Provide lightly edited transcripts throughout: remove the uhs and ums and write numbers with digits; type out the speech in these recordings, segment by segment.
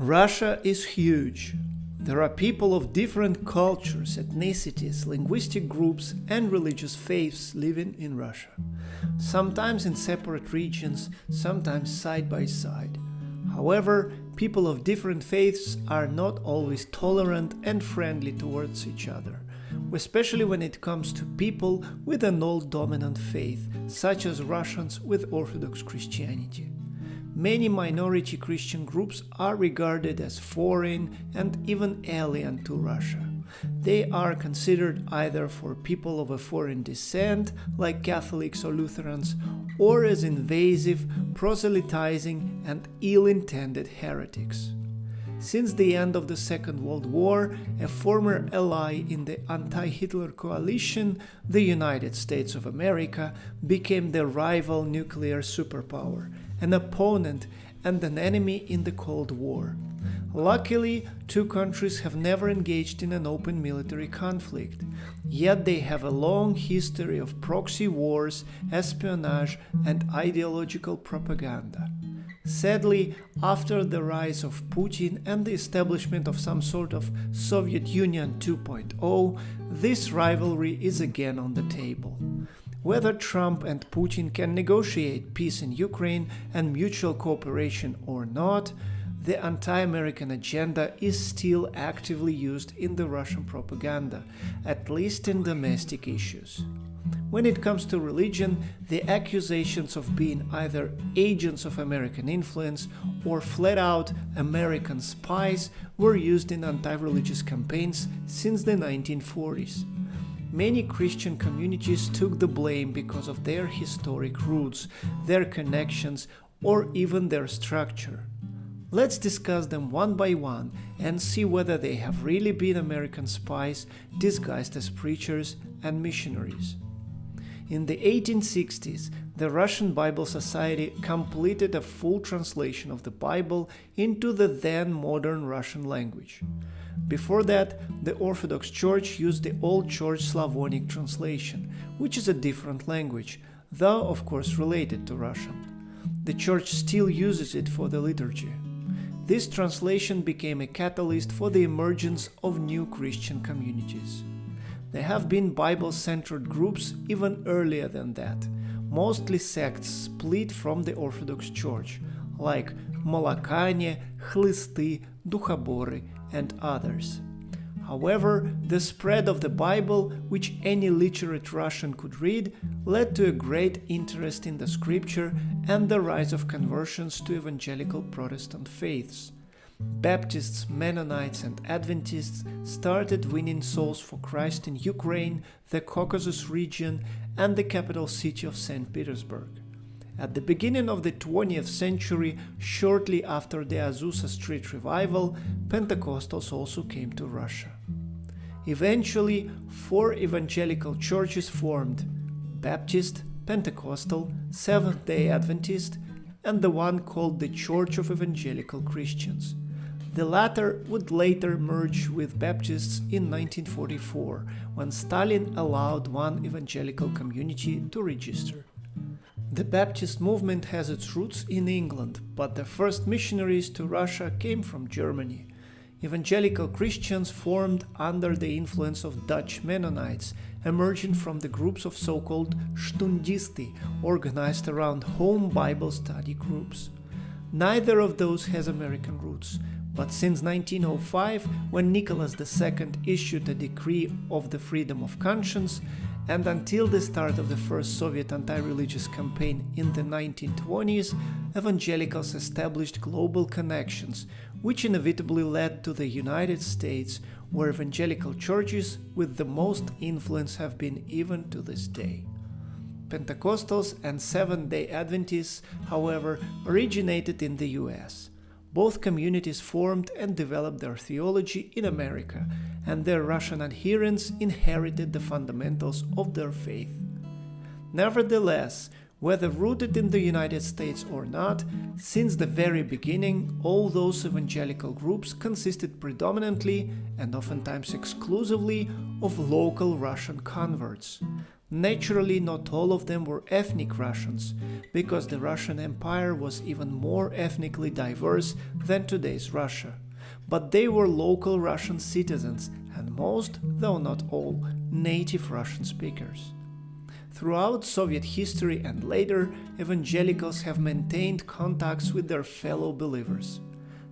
Russia is huge. There are people of different cultures, ethnicities, linguistic groups, and religious faiths living in Russia. Sometimes in separate regions, sometimes side by side. However, people of different faiths are not always tolerant and friendly towards each other, especially when it comes to people with an old dominant faith, such as Russians with Orthodox Christianity. Many minority Christian groups are regarded as foreign and even alien to Russia. They are considered either for people of a foreign descent, like Catholics or Lutherans, or as invasive, proselytizing, and ill-intended heretics. Since the end of the Second World War, a former ally in the anti-Hitler coalition, the United States of America, became the rival nuclear superpower, an opponent and an enemy in the Cold War. Luckily, two countries have never engaged in an open military conflict, yet they have a long history of proxy wars, espionage, and ideological propaganda. Sadly, after the rise of Putin and the establishment of some sort of Soviet Union 2.0, this rivalry is again on the table. Whether Trump and Putin can negotiate peace in Ukraine and mutual cooperation or not, the anti-American agenda is still actively used in the Russian propaganda, at least in domestic issues. When it comes to religion, the accusations of being either agents of American influence or flat-out American spies were used in anti-religious campaigns since the 1940s. Many Christian communities took the blame because of their historic roots, their connections, or even their structure. Let's discuss them one by one and see whether they have really been American spies disguised as preachers and missionaries. In the 1860s, the Russian Bible Society completed a full translation of the Bible into the then modern Russian language. Before that, the Orthodox Church used the Old Church Slavonic translation, which is a different language, though of course related to Russian. The Church still uses it for the liturgy. This translation became a catalyst for the emergence of new Christian communities. There have been Bible-centered groups even earlier than that, mostly sects split from the Orthodox Church, like Molokanie, Khlisty, Dukhabory, and others. However, the spread of the Bible, which any literate Russian could read, led to a great interest in the scripture and the rise of conversions to evangelical Protestant faiths. Baptists, Mennonites, and Adventists started winning souls for Christ in Ukraine, the Caucasus region, and the capital city of St. Petersburg. At the beginning of the 20th century, shortly after the Azusa Street revival, Pentecostals also came to Russia. Eventually, 4 evangelical churches formed: Baptist, Pentecostal, Seventh-day Adventist, and the one called the Church of Evangelical Christians. The latter would later merge with Baptists in 1944, when Stalin allowed one evangelical community to register. The Baptist movement has its roots in England, but the first missionaries to Russia came from Germany. Evangelical Christians formed under the influence of Dutch Mennonites, emerging from the groups of so-called Stundisti, organized around home Bible study groups. Neither of those has American roots, but since 1905, when Nicholas II issued a decree of the freedom of conscience, and until the start of the first Soviet anti-religious campaign in the 1920s, evangelicals established global connections, which inevitably led to the United States, where evangelical churches with the most influence have been even to this day. Pentecostals and Seventh-day Adventists, however, originated in the US. Both communities formed and developed their theology in America, and their Russian adherents inherited the fundamentals of their faith. Nevertheless, whether rooted in the United States or not, since the very beginning, all those evangelical groups consisted predominantly, and oftentimes exclusively, of local Russian converts. Naturally, not all of them were ethnic Russians, because the Russian Empire was even more ethnically diverse than today's Russia. But they were local Russian citizens, and most, though not all, native Russian speakers. Throughout Soviet history and later, evangelicals have maintained contacts with their fellow believers.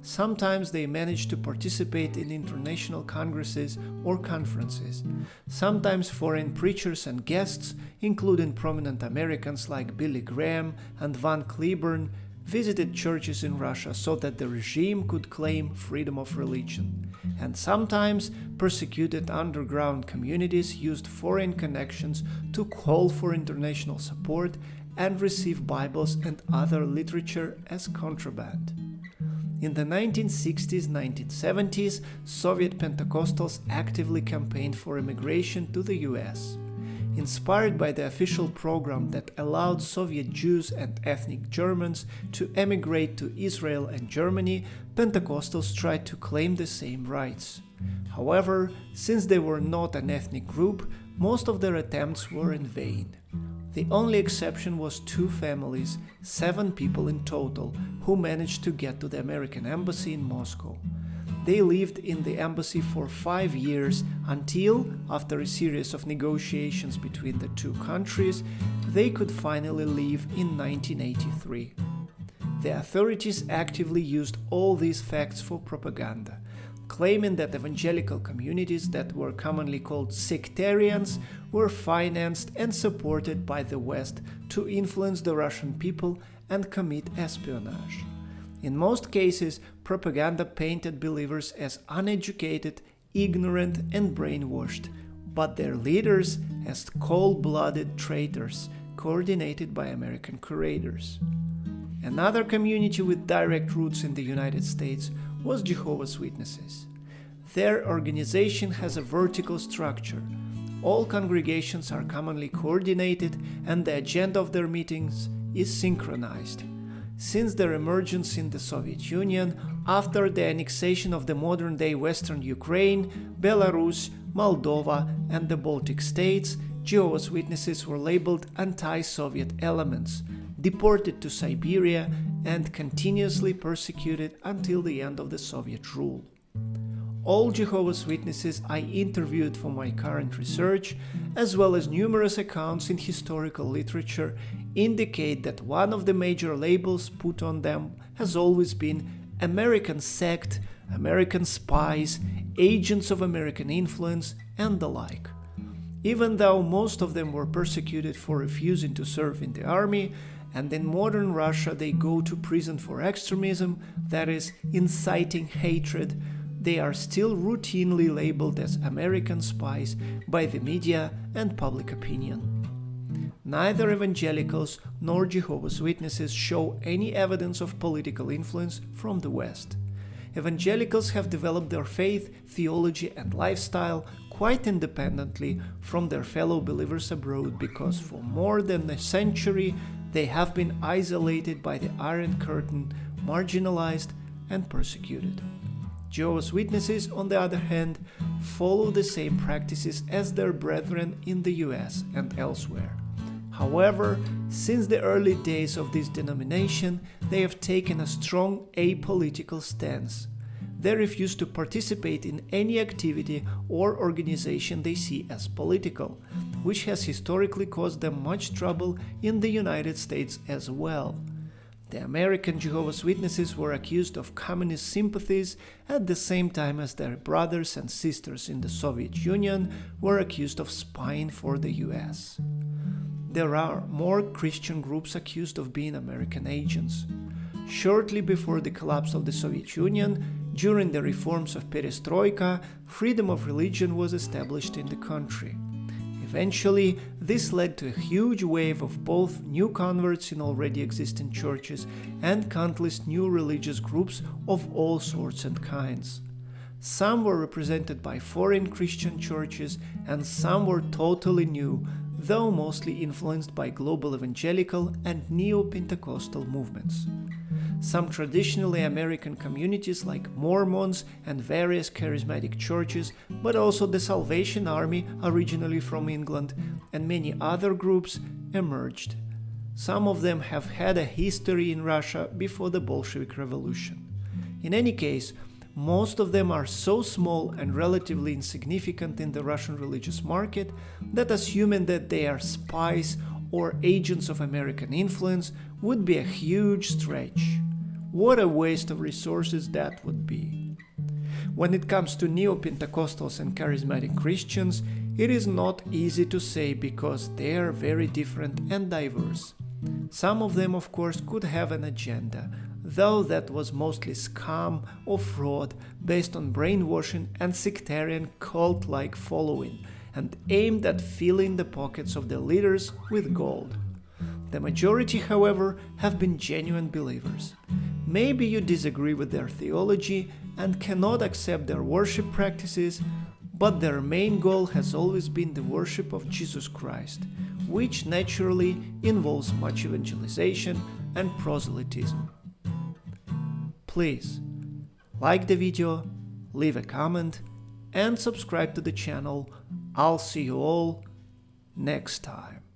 Sometimes they manage to participate in international congresses or conferences. Sometimes foreign preachers and guests, including prominent Americans like Billy Graham and Van Cliburn, visited churches in Russia so that the regime could claim freedom of religion. And sometimes persecuted underground communities used foreign connections to call for international support and receive Bibles and other literature as contraband. In the 1960s, 1970s, Soviet Pentecostals actively campaigned for immigration to the US. Inspired by the official program that allowed Soviet Jews and ethnic Germans to emigrate to Israel and Germany, Pentecostals tried to claim the same rights. However, since they were not an ethnic group, most of their attempts were in vain. The only exception was 2 families, 7 people in total, who managed to get to the American embassy in Moscow. They lived in the embassy for 5 years until, after a series of negotiations between the 2 countries, they could finally leave in 1983. The authorities actively used all these facts for propaganda, claiming that evangelical communities that were commonly called sectarians were financed and supported by the West to influence the Russian people and commit espionage. In most cases, propaganda painted believers as uneducated, ignorant, and brainwashed, but their leaders as cold-blooded traitors, coordinated by American curators. Another community with direct roots in the United States was Jehovah's Witnesses. Their organization has a vertical structure. All congregations are commonly coordinated, and the agenda of their meetings is synchronized. Since their emergence in the Soviet Union, after the annexation of the modern-day Western Ukraine, Belarus, Moldova, and the Baltic states, Jehovah's Witnesses were labeled anti-Soviet elements, deported to Siberia, and continuously persecuted until the end of the Soviet rule. All Jehovah's Witnesses I interviewed for my current research, as well as numerous accounts in historical literature, indicate that one of the major labels put on them has always been American sect, American spies, agents of American influence, and the like. Even though most of them were persecuted for refusing to serve in the army, and in modern Russia they go to prison for extremism, that is, inciting hatred, they are still routinely labeled as American spies by the media and public opinion. Neither evangelicals nor Jehovah's Witnesses show any evidence of political influence from the West. Evangelicals have developed their faith, theology, and lifestyle quite independently from their fellow believers abroad because for more than a century they have been isolated by the Iron Curtain, marginalized, and persecuted. Jehovah's Witnesses, on the other hand, follow the same practices as their brethren in the US and elsewhere. However, since the early days of this denomination, they have taken a strong apolitical stance. They refuse to participate in any activity or organization they see as political, which has historically caused them much trouble in the United States as well. The American Jehovah's Witnesses were accused of communist sympathies at the same time as their brothers and sisters in the Soviet Union were accused of spying for the US. There are more Christian groups accused of being American agents. Shortly before the collapse of the Soviet Union, during the reforms of Perestroika, freedom of religion was established in the country. Eventually, this led to a huge wave of both new converts in already existing churches and countless new religious groups of all sorts and kinds. Some were represented by foreign Christian churches and some were totally new, though mostly influenced by global evangelical and Neo-Pentecostal movements. Some traditionally American communities like Mormons and various charismatic churches, but also the Salvation Army, originally from England, and many other groups emerged. Some of them have had a history in Russia before the Bolshevik Revolution. In any case, most of them are so small and relatively insignificant in the Russian religious market that assuming that they are spies or agents of American influence would be a huge stretch. What a waste of resources that would be. When it comes to Neo-Pentecostals and charismatic Christians, it is not easy to say because they are very different and diverse. Some of them, of course, could have an agenda, though that was mostly scam or fraud based on brainwashing and sectarian cult-like following, and aimed at filling the pockets of the leaders with gold. The majority, however, have been genuine believers. Maybe you disagree with their theology and cannot accept their worship practices, but their main goal has always been the worship of Jesus Christ, which naturally involves much evangelization and proselytism. Please like the video, leave a comment, and subscribe to the channel. I'll see you all next time.